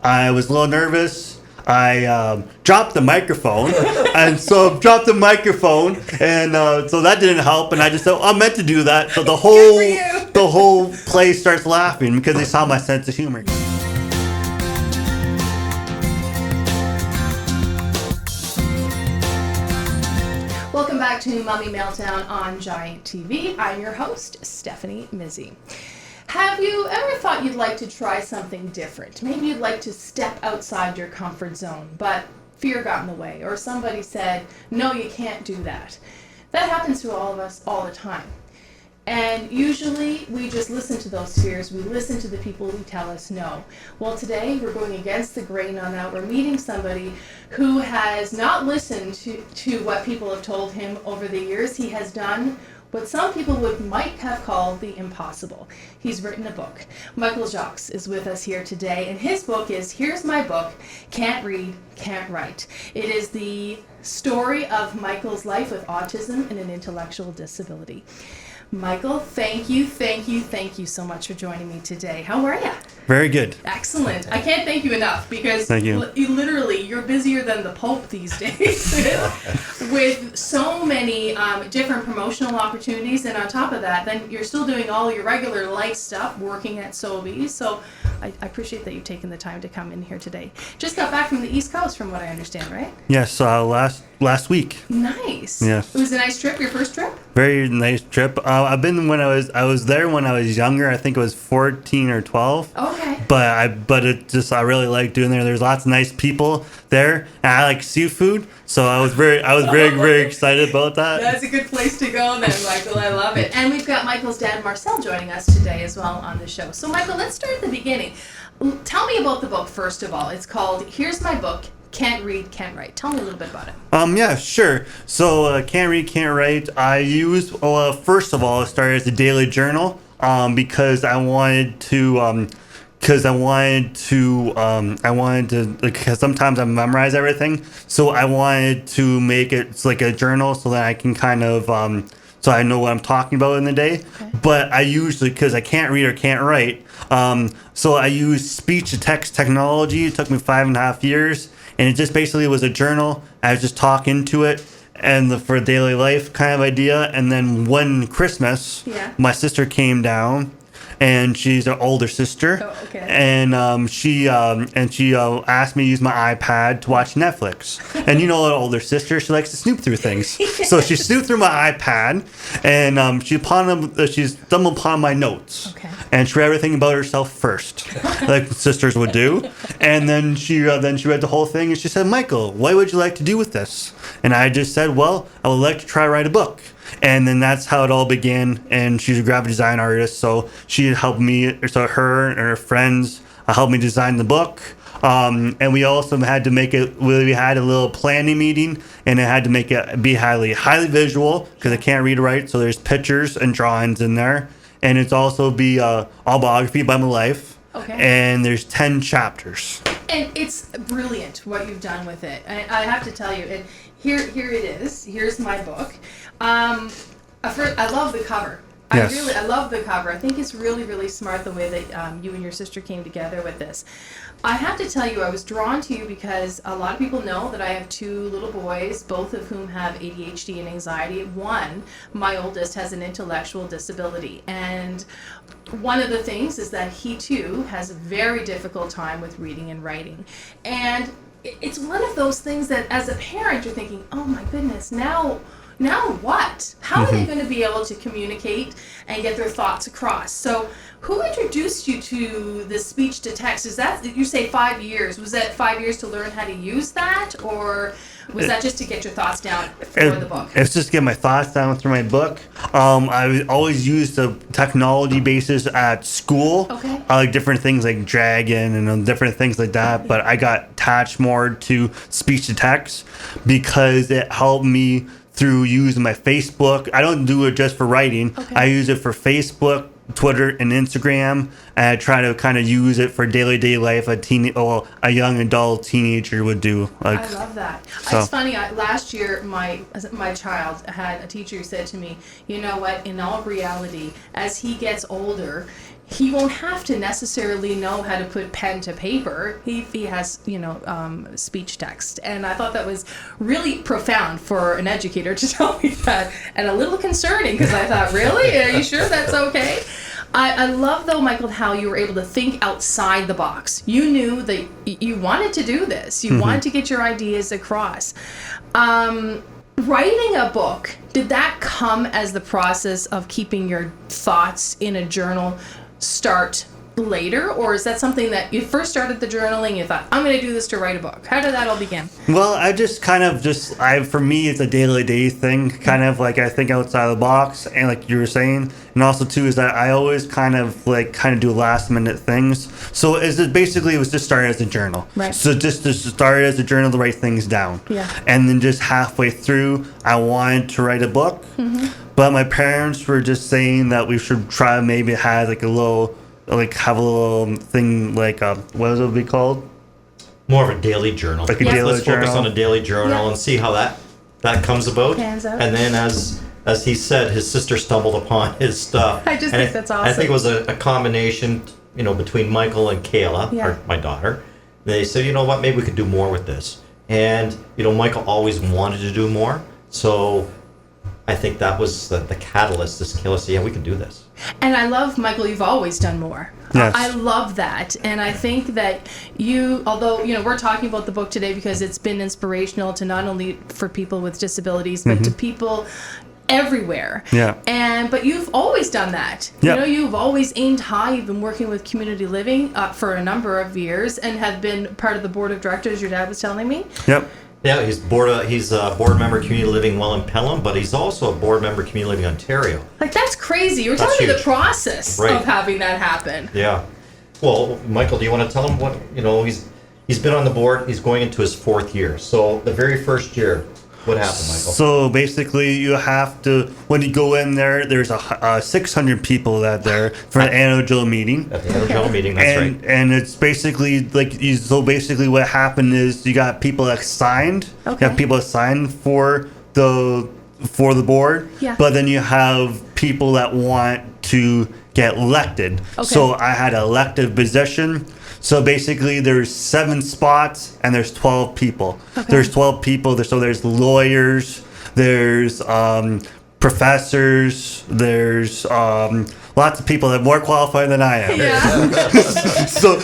I was a little nervous. I dropped the microphone, and so so that didn't help. And I just said, I meant to do that. So the whole place starts laughing because they saw my sense of humor. Welcome back to Mommy Meltdown on Giant TV. I'm your host, Stephanie Mizzi. Have you ever thought you'd like to try something different? Maybe you'd like to step outside your comfort zone, but fear got in the way, or somebody said, no, you can't do that. That happens to all of us all the time. And usually we just listen to those fears. We listen to the people who tell us no. Well, today we're going against the grain on that. We're meeting somebody who has not listened to what people have told him over the years. He has done what some people might have called the impossible. He's written a book. Michael Jacques is with us here today, and his book is Here's My Book, Can't Read, Can't Write. It is the story of Michael's life with autism and an intellectual disability. Michael, thank you so much for joining me today. How are you? Very good. Excellent. I can't thank you enough because Thank you. You're busier than the Pope these days with so many different promotional opportunities. And on top of that, then you're still doing all your regular life stuff, working at Sobeys. So I appreciate that you've taken the time to come in here today. Just got back from the East Coast, from what I understand, right? Yes, last week. Nice. Yes. It was a nice trip, your first trip? Very nice trip. I've been I was there when I was younger. I think it was 14 or 12. Okay. I really like doing there. There's lots of nice people there, and I like seafood, so I was very excited about that. That's a good place to go then, Michael. I love it. And we've got Michael's dad, Marcel, joining us today as well on the show. So, Michael, let's start at the beginning. Tell me about the book first of all. It's called Here's My Book, Can't Read, Can't Write. Tell me a little bit about it. Yeah, sure. So, Can't Read, Can't Write. I used first of all, it started as a daily journal because I wanted to. Because sometimes I memorize everything, so I wanted to make it like a journal so that I can kind of so I know what I'm talking about in the day. Okay. But I usually, because I can't read or can't write, so I use speech to text technology. It took me 5.5 years, and it just basically was a journal. I was just talking to it and for daily life kind of idea. And then one Christmas, my sister came down. And she's an older sister. Oh, okay. And she asked me to use my iPad to watch Netflix. And you know, an older sister, she likes to snoop through things. So she snooped through my iPad, and she stumbled upon my notes. Okay. And she read everything about herself first, like sisters would do. And then she read the whole thing, and she said, "Michael, what would you like to do with this?" And I just said, "Well, I would like to try to write a book." And then that's how it all began. And she's a graphic design artist, so she helped me. So her and her friends helped me design the book. And we also had to make it. We had a little planning meeting, and it had to make it be highly visual because I can't read or write. So there's pictures and drawings in there, and it's also be autobiography by my life. Okay. And there's 10 chapters. And it's brilliant what you've done with it. I have to tell you, and here it is. Here's my book. I love the cover. Yes. I love the cover. I think it's really, really smart the way that you and your sister came together with this. I have to tell you, I was drawn to you because a lot of people know that I have 2 little boys, both of whom have ADHD and anxiety. One, my oldest, has an intellectual disability. And one of the things is that he, too, has a very difficult time with reading and writing. And it's one of those things that, as a parent, you're thinking, oh, my goodness, now what? How are they going to be able to communicate and get their thoughts across? So who introduced you to the speech to text? Is that, you say 5 years. Was that 5 years to learn how to use that? Or was that just to get your thoughts down for the book? It's just to get my thoughts down through my book. I always used the technology basis at school. Okay. Like different things like Dragon and different things like that. But I got attached more to speech to text because it helped me through using my Facebook. I don't do it just for writing. Okay. I use it for Facebook, Twitter, and Instagram. and I try to kind of use it for day life. A young adult teenager would do. Like, I love that. So. It's funny. Last year, my child had a teacher who said to me, "You know what? In all reality, as he gets older, he won't have to necessarily know how to put pen to paper. He has, speech text." And I thought that was really profound for an educator to tell me that, and a little concerning because I thought, really? Are you sure that's okay? I love, though, Michael, how you were able to think outside the box. You knew that you wanted to do this. You wanted to get your ideas across. Writing a book, did that come as the process of keeping your thoughts in a journal start later, or is that something that you first started the journaling, you thought, I'm going to do this to write a book? How did that all begin? Well, I just kind of for me, it's a day thing, kind of like I think outside the box, and like you were saying, and also too is that I always kind of do last minute things. So it was just started as a journal. Right. So just to start as a journal to write things down. Yeah. And then just halfway through, I wanted to write a book, but my parents were just saying that we should try maybe have have a little thing what would it be called? More of a daily journal. Like a daily Let's focus journal. on a daily journal and see how that comes about. Pans out. And then as he said, his sister stumbled upon his stuff. I just think that's awesome. I think it was a combination, between Michael and Kayla, or my daughter. They said, you know what, maybe we could do more with this. And, Michael always wanted to do more. So I think that was the catalyst. This Kayla said, yeah, we can do this. And I love, Michael, you've always done more. Yes. I love that. And I think that although, we're talking about the book today because it's been inspirational to not only for people with disabilities, but to people everywhere. Yeah. But you've always done that. Yep. You've always aimed high. You've been working with community living for a number of years and have been part of the board of directors, your dad was telling me. Yep. Yeah, he's a board member community living well in Pelham, but he's also a board member community living Ontario. That's crazy. You were That's telling me the huge. process Right. of having that happen. Yeah. Well, Michael, do you want to tell him what, he's been on the board, he's going into his 4th year. So the very first year, what happened, Michael? So basically, you have to, when you go in there, there's 600 people there for the annual general meeting. At the annual general meeting, that's right. And it's basically what happened is you got people that signed. Okay. You have people that signed for the board. Yeah. But then you have people that want to get elected. Okay. So I had an elected position. So basically, there's 7 spots and there's 12 people. Okay. There's 12 people. There's lawyers. There's professors. There's lots of people that are more qualified than I am. Yeah. So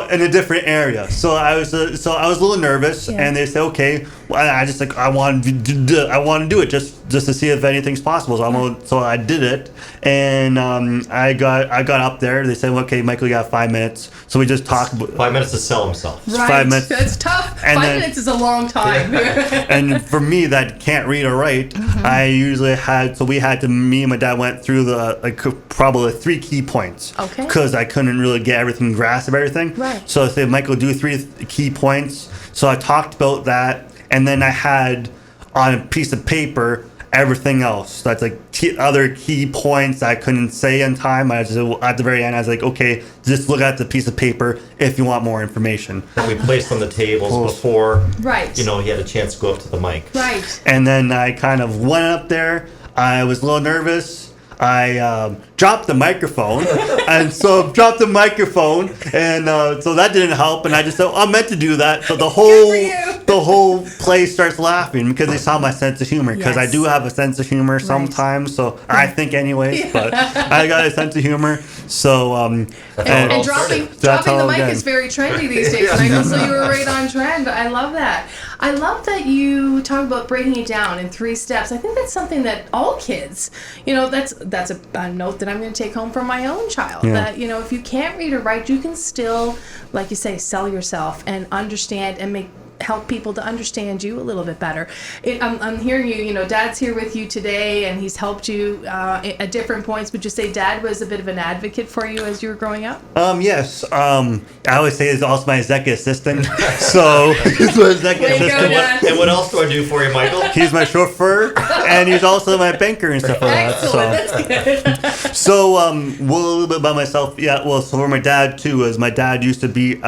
in a different area. So I was a little nervous, and they said, okay, well, I want to do it just to see if anything's possible. So I did it, and I got up there. They said, okay, Michael, you got 5 minutes. So we just talked. 5 minutes to sell himself. Right. 5 minutes. That's tough. And 5 then- minutes is a long time. And for me that can't read or write, I usually me and my dad went through probably 3 key points. Okay. Because I couldn't really get everything, grasp of everything. Right. So I said, Michael, do 3 key points. So I talked about that, and then I had on a piece of paper everything else. That's other key points I couldn't say in time. At the very end, I was like, okay, just look at the piece of paper if you want more information. That we placed on the tables before, Right. he had a chance to go up to the mic. Right. And then I kind of went up there. I was a little nervous. I dropped the microphone, and so that didn't help. And I just said, I meant to do that. So the whole place starts laughing because they saw my sense of humor. Because I Yes. do have a sense of humor sometimes. So I think, anyways. But I got a sense of humor. So And all dropping That's the all mic again. is very trendy these days, Michael. So you were right on trend. I love that. I love that you talk about breaking it down in 3 steps. I think that's something that all kids, that's a note that I'm going to take home from my own child. Yeah. That if you can't read or write, you can still, like you say, sell yourself and understand and make help people to understand you a little bit better. I'm hearing you, Dad's here with you today, and he's helped you at different points. Would you say Dad was a bit of an advocate for you as you were growing up? Yes. I always say he's also my executive assistant. So he's my executive assistant. And what else do I do for you, Michael? He's my chauffeur, and he's also my banker and stuff like that. Excellent. That's good. So, a little bit about myself. Yeah, well, so for my dad too, is my dad used to be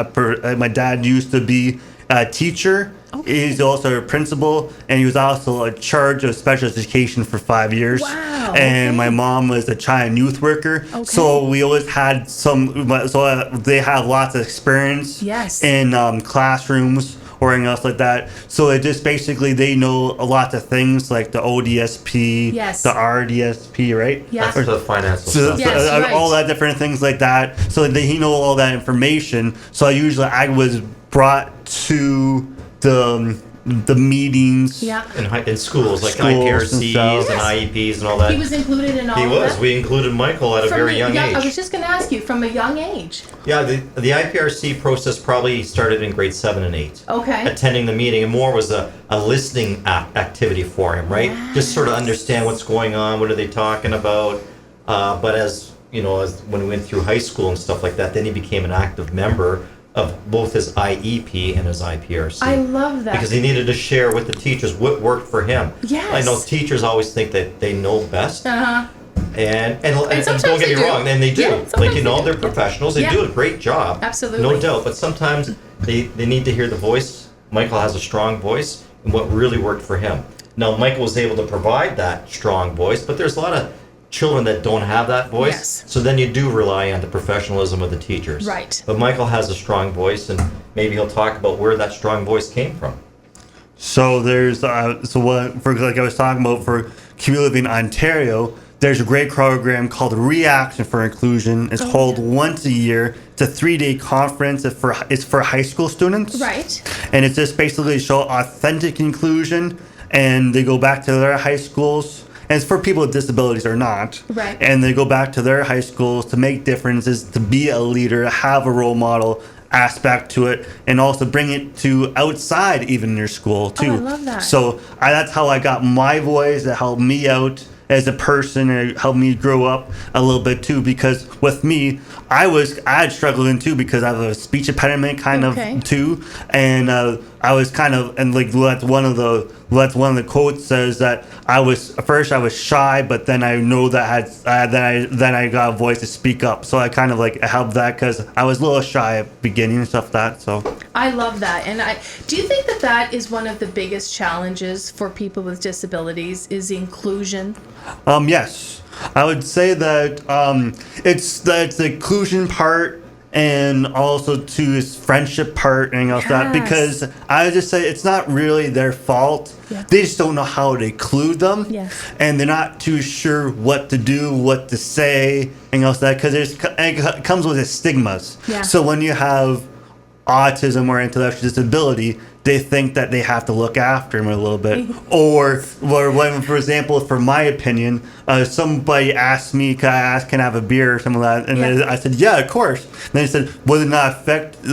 a teacher. Okay. He's also a principal, and he was also in charge of special education for 5 years. Wow. And my mom was a child and youth worker. Okay. So we always had they have lots of experience. Yes. In classrooms or anything else like that. So it just basically, they know a lot of things like the ODSP, yes, the RDSP, right? Yeah. That's the financial stuff. Yes, right. All that different things like that. So he know all that information. So I was brought to the meetings. Yeah. In schools, like IPRCs and IEPs and all that. He was included in all He of was. that? We included Michael at a very young age. I was just going to ask you, from a young age. Yeah, the IPRC process probably started in grade 7 and 8. Okay. Attending the meeting, and more was a listening activity for him, right? Yes. Just sort of understand what's going on, what are they talking about. But as when we went through high school and stuff like that, then he became an active member of both his IEP and his IPRC. I love that. Because he needed to share with the teachers what worked for him. Yes. I know teachers always think that they know best. Uh-huh. And don't sometimes get me wrong, and they do. Yeah, they're professionals. They do a great job. Absolutely. No doubt. But sometimes they need to hear the voice. Michael has a strong voice, and what really worked for him. Now, Michael was able to provide that strong voice, but there's a lot of children that don't have that voice. Yes. So then you do rely on the professionalism of the teachers. Right. But Michael has a strong voice, and maybe he'll talk about where that strong voice came from. So there's like I was talking about for Community Living Ontario, there's a great program called Reaction for Inclusion. It's held once a year. It's a 3-day conference. It's for high school students. Right. And it's just basically show authentic inclusion, and they go back to their high schools. And it's for people with disabilities or not. Right. And they go back to their high schools to make differences, to be a leader, have a role model aspect to it, and also bring it to outside even your school too. Oh, I love that. So that's how I got my voice. That helped me out as a person, and it helped me grow up a little bit too, because with me, I had struggled in too, because I have a speech impediment kind of too, and I was kind of, and like that's one of the quotes says that at first I was shy, but then I know that I got a voice to speak up. So I kind of like helped that, because I was a little shy at the beginning and stuff like that. So I love that. And do you think that is one of the biggest challenges for people with disabilities, is inclusion? Yes, I would say that it's the inclusion part, and also to his friendship part and that, because I would just say it's not really their fault. Yeah. They just don't know how to include them. Yes. And they're not too sure what to do, what to say, and that, because it comes with its stigmas. Yeah. So when you have autism or intellectual disability, they think that they have to look after him a little bit. Or when, for example, for my opinion, somebody asked me, can I have a beer or something like that? And I said, yeah, of course. And they said, would it not affect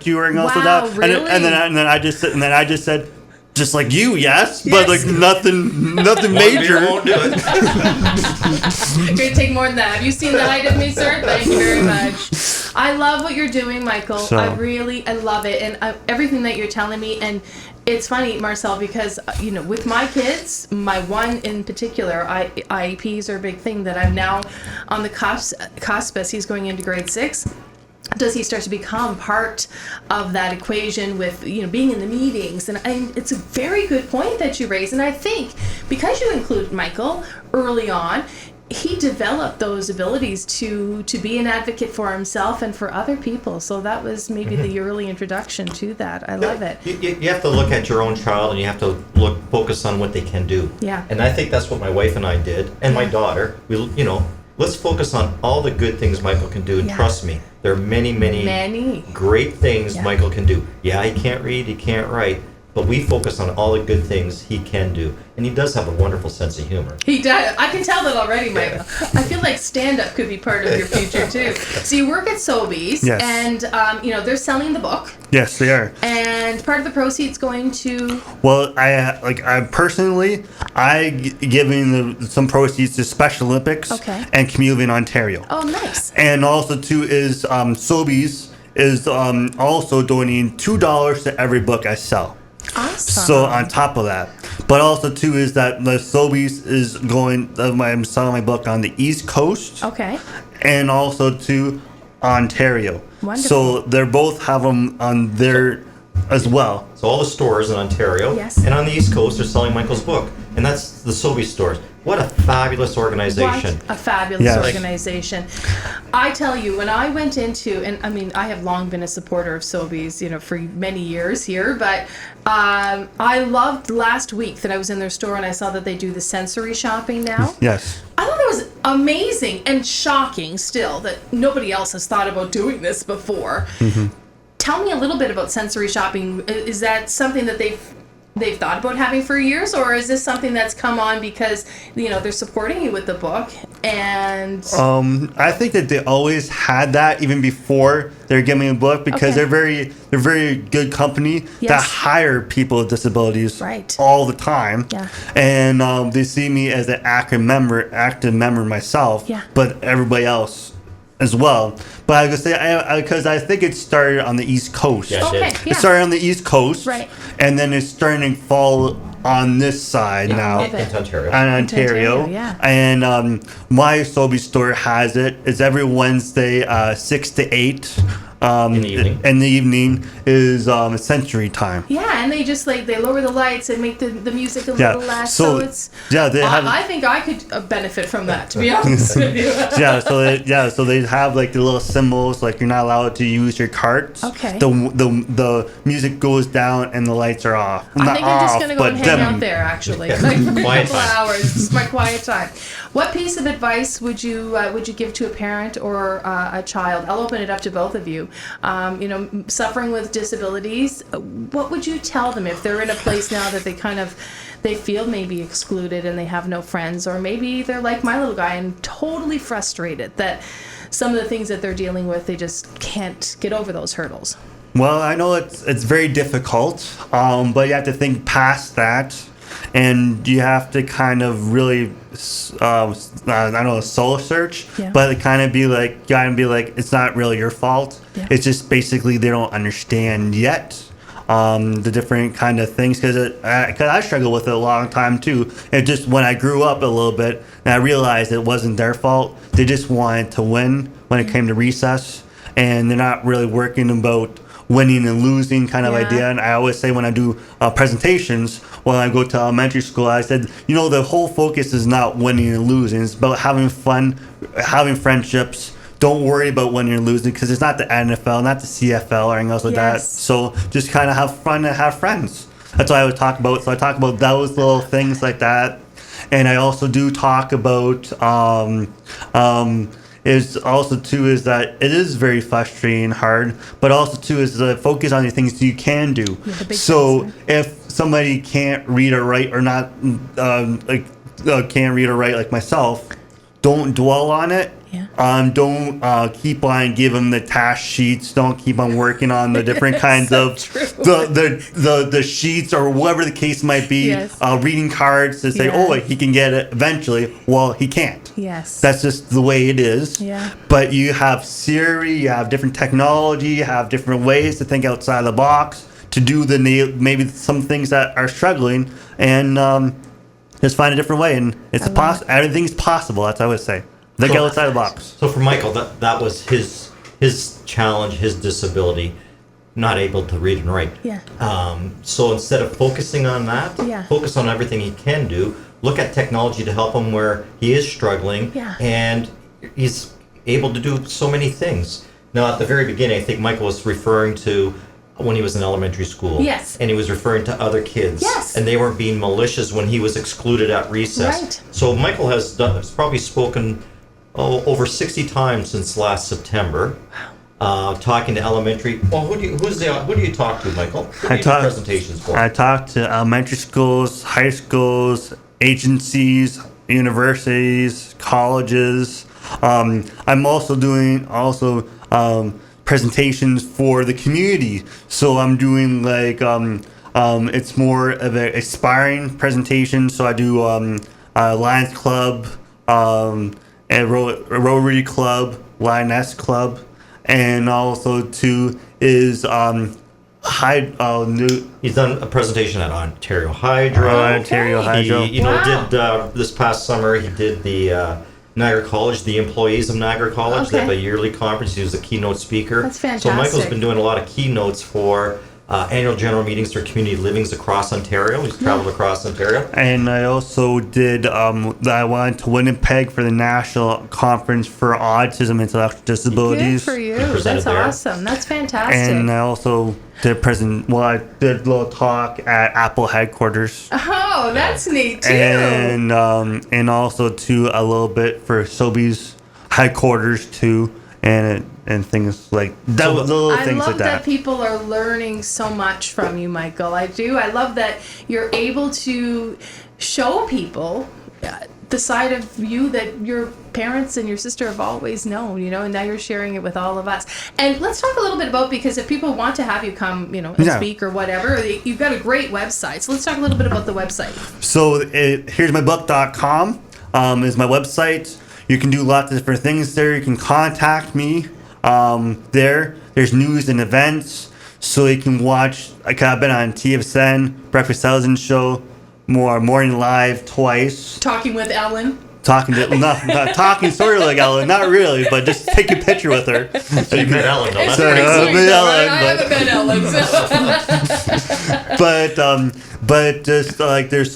you or anything else like that? Really? And then I just said, just like you, yes, but like nothing major. Won't do it. It's going to take more than that. Have you seen the height of me, sir? Thank you very much. I love what you're doing, Michael. So. I love it, and everything that you're telling me. And it's funny, Marcel, because with my kids, my one in particular, IEPs are a big thing that I'm now on the cusp as he's going into grade 6. Does he start to become part of that equation with being in the meetings? And it's a very good point that you raise. And I think because you include Michael early on, he developed those abilities to be an advocate for himself and for other people. So that was maybe the early introduction to that. I love it. You have to look at your own child, and you have to focus on what they can do. Yeah. And I think that's what my wife and I did, and my daughter. Let's focus on all the good things Michael can do, and trust me, there are many great things Michael can do. Yeah, he can't read, he can't write, but we focus on all the good things he can do. And he does have a wonderful sense of humor. He does. I can tell that already, Michael. I feel like stand-up could be part of your future, too. So you work at Sobeys, Yes. and, they're selling the book. Yes, they are. And part of the proceeds going to... Well, I personally, giving some proceeds to Special Olympics and Community in Ontario. Oh, nice. And also, too, is Sobeys is also donating $2 to every book I sell. Awesome. So on top of that, but also too is that the Sobeys is going. I'm selling my book on the East Coast. Okay. And also to Ontario. Wonderful. So they're both have them on their as well. So all the stores in Ontario and on the East Coast are selling Michael's book, and that's the Sobeys stores. What a fabulous organization! What a fabulous organization! I tell you, when I went into, and I mean, I have long been a supporter of Sobeys, for many years here, but I loved last week that I was in their store and I saw that they do the sensory shopping now. Yes. I thought it was amazing and shocking still that nobody else has thought about doing this before. Mm-hmm. Tell me a little bit about sensory shopping. Is that something that they've thought about having for years, or is this something that's come on because they're supporting you with the book? And I think that they always had that even before they're giving me a book, because they're very good company that hire people with disabilities all the time. Yeah. And they see me as an active member myself, but everybody else as well. But I would say, because I think it started on the East Coast. It started on the East Coast, and then it's starting to fall on this side now. In Ontario. Ontario. And my Sobeys store has it. It's every Wednesday, 6 to 8. In the evening is sensory time. Yeah, and they just they lower the lights and make the music a little less. So it's I think I could benefit from that, to be honest with you. So they have the little symbols, you're not allowed to use your carts. Okay. The music goes down and the lights are off. I think I'm just gonna go and hang out there actually, for a couple of hours. It's my quiet time. What piece of advice would you give to a parent or a child? I'll open it up to both of you. Suffering with disabilities, what would you tell them if they're in a place now that they feel maybe excluded and they have no friends, or maybe they're like my little guy and totally frustrated that some of the things that they're dealing with, they just can't get over those hurdles? Well, I know it's very difficult, but you have to think past that. And you have to kind of really, soul search, but kind of be like, it's not really your fault. Yeah. It's just basically they don't understand yet the different kind of things, because I struggled with it a long time too. And just when I grew up a little bit, and I realized it wasn't their fault. They just wanted to win when it came to recess, and they're not really working about winning and losing kind of idea. And I always say when I do presentations, when I go to elementary school, I said, the whole focus is not winning and losing. It's about having fun, having friendships. Don't worry about winning and losing, because it's not the NFL, not the CFL or anything else like that. So just kind of have fun and have friends. That's what I would talk about. So I talk about those little things like that. And I also do talk about is also too is that it is very frustrating and hard, but also too is the focus on the things you can do. So if somebody can't read or write, or not can't read or write like myself, don't dwell on it. Don't keep on giving them the task sheets. Don't keep on working on the different kinds of the sheets, or whatever the case might be. Reading cards to say, he can get it eventually. Well, he can't. Yes. That's just the way it is. But you have Siri, you have different technology, you have different ways to think outside the box to do maybe some things that are struggling, and just find a different way. And it's possible. Everything's possible. That's what I would say. Think outside the box. So for Michael, that was his challenge, his disability, not able to read and write. So instead of focusing on that, focus on everything he can do. Look at technology to help him where he is struggling, and he's able to do so many things. Now, at the very beginning, I think Michael was referring to when he was in elementary school. And he was referring to other kids. And they weren't being malicious when he was excluded at recess. So Michael has probably spoken over 60 times since last September. talking to elementary. Well, who do you talk to, Michael? Who do you do presentations for? I talk to elementary schools, high schools, agencies, universities, colleges. I'm also doing presentations for the community. So I'm doing like it's more of an aspiring presentation. So I do Lions Club, a Rotary Club, Lioness Club, and also too is He's done a presentation at Ontario Hydro. Ontario Hydro. He, did this past summer. He did the Niagara College, the employees of Niagara College. They have a yearly conference. He was a keynote speaker. That's fantastic. So Michael's been doing a lot of keynotes for annual general meetings for community livings across Ontario. He's traveled across Ontario. And I also did, I went to Winnipeg for the National Conference for Autism and Intellectual Disabilities. Good for you. That's awesome. That's fantastic. And I also did I did a little talk at Apple headquarters. Oh, that's neat too. And also too a little bit for Sobeys headquarters too, and things like that. Little things like that. I love that people are learning so much from you, Michael. I do. I love that you're able to show people the side of you that your parents and your sister have always known, and now you're sharing it with all of us. And let's talk a little bit about, because if people want to have you come, and speak or whatever, you've got a great website. So let's talk a little bit about the website. So here's mybook.com is my website. You can do lots of different things there. You can contact me there. There's news and events. So you can watch, I've been on TFSN, Breakfast Thousand Show, Morning Live twice. Talking with Ellen. Not talking sort of like Ellen, not really, but just take a picture with her. So you met Ellen, though. That's pretty sweet, I haven't met Ellen. But just like there's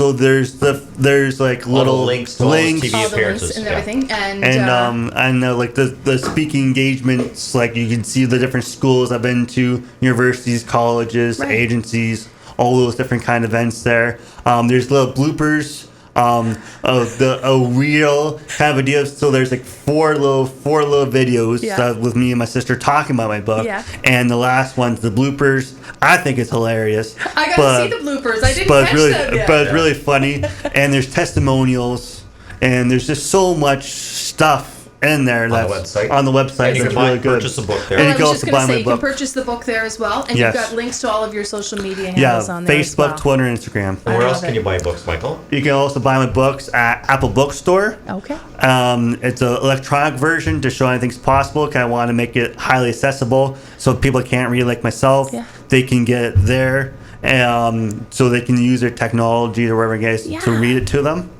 like little links to all those TV appearances and everything, and like the speaking engagements, like you can see the different schools I've been to, universities, colleges, agencies, all those different kind of events there. There's little bloopers. Of a real kind of a deal. So there's like four little videos with me and my sister talking about my book. Yeah. And the last one's the bloopers. I think it's hilarious. I got to see the bloopers. I didn't catch them yet. But it's really funny. And there's testimonials. And there's just so much stuff in there on the website. And you can purchase the book there. And you can also buy my book. You can purchase the book there as well, and you've got links to all of your social media handles on there Facebook, Twitter, Instagram. And where else can you buy books, Michael? You can also buy my books at Apple Bookstore. Okay. It's an electronic version to show anything's possible, because I want to make it highly accessible, so people can't read like myself. Yeah. They can get it there, so they can use their technology or whatever it is to read it to them.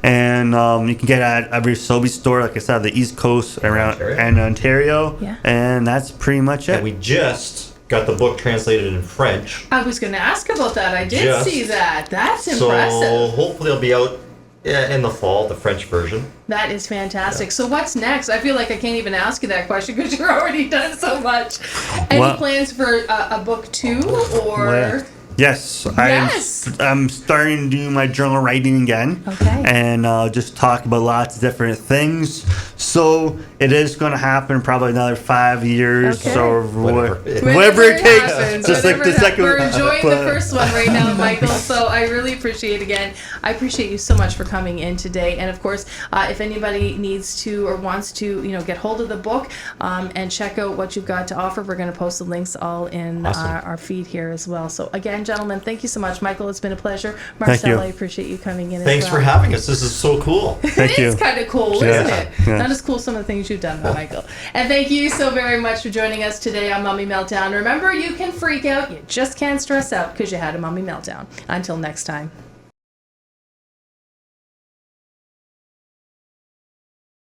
And you can get it at every Sobeys store, like I said, the East Coast around Ontario. Yeah. And that's pretty much it. And we just got the book translated in French. I was going to ask about that. I did see that. That's impressive. So hopefully it'll be out in the fall, the French version. That is fantastic. Yeah. So what's next? I feel like I can't even ask you that question because you're already done so much. Any plans for a book 2 or... Well, Yes. I'm starting to do my journal writing again. Okay. And just talk about lots of different things. So it is going to happen probably another 5 years or whatever it takes. Just like the second one. We're enjoying the first one right now, Michael. So I really appreciate I appreciate you so much for coming in today. And of course, if anybody needs to or wants to, get hold of the book and check out what you've got to offer, we're going to post the links all in our feed here as well. So again, gentlemen, thank you so much. Michael, it's been a pleasure. Marcel, I appreciate you coming in Thanks for having us. This is so cool. It is kind of cool, isn't it? Yeah. Not as cool some of the things you've done, Michael. And thank you so very much for joining us today on Mommy Meltdown. Remember, you can freak out. You just can't stress out because you had a Mommy Meltdown. Until next time.